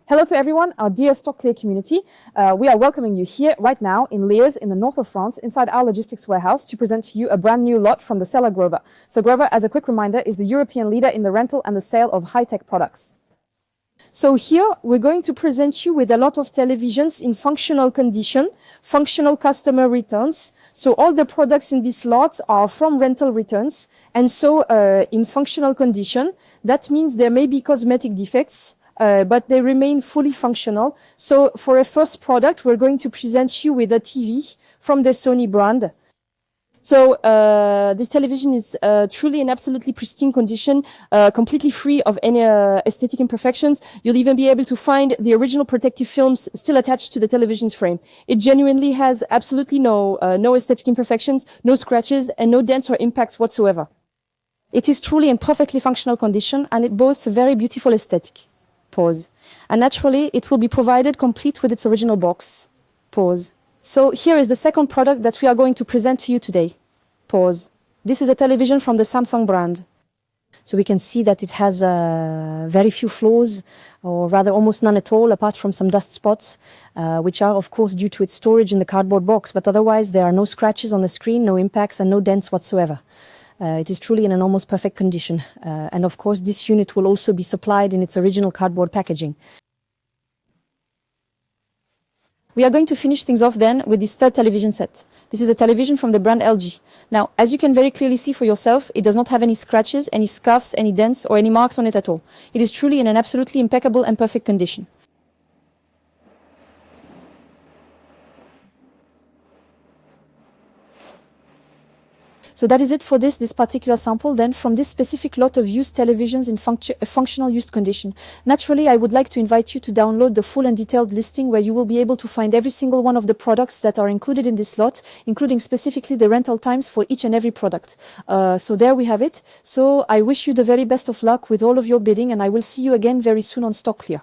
Hello to everyone, our dear StockClear community. We are welcoming you here right now in Liège, in the north of France, inside our logistics warehouse to present to you a brand new lot from the seller Grover. So Grover, as a quick reminder, is the European leader in the rental and the sale of high-tech products. So here we're going to present you with a lot of televisions in functional condition, functional customer returns. So all the products in this lot are from rental returns, and so in functional condition. That means there may be cosmetic defects, but they remain fully functional. So for a first product, we're going to present you with a TV from the Sony brand. So this television is truly in absolutely pristine condition, completely free of any aesthetic imperfections. You'll even be able to find the original protective films still attached to the television's frame. It genuinely has absolutely no aesthetic imperfections, no scratches, and no dents or impacts whatsoever. It is truly in perfectly functional condition, and it boasts a very beautiful aesthetic. Pause. And naturally, it will be provided complete with its original box. Pause. So here is the second product that we are going to present to you today. Pause. This is a television from the Samsung brand. So we can see that it has very few flaws, or rather almost none at all, apart from some dust spots, which are of course due to its storage in the cardboard box, but otherwise there are no scratches on the screen, no impacts, and no dents whatsoever. It is truly in an almost perfect condition. And of course, this unit will also be supplied in its original cardboard packaging. We are going to finish things off then with this third television set. This is a television from the brand LG. Now, as you can very clearly see for yourself, it does not have any scratches, any scuffs, any dents, or any marks on it at all. It is truly in an absolutely impeccable and perfect condition. So that is it for this particular sample then from this specific lot of used televisions in functional used condition. Naturally, I would like to invite you to download the full and detailed listing where you will be able to find every single one of the products that are included in this lot, including specifically the rental times for each and every product. So there we have it. So I wish you the very best of luck with all of your bidding, and I will see you again very soon on StockClear.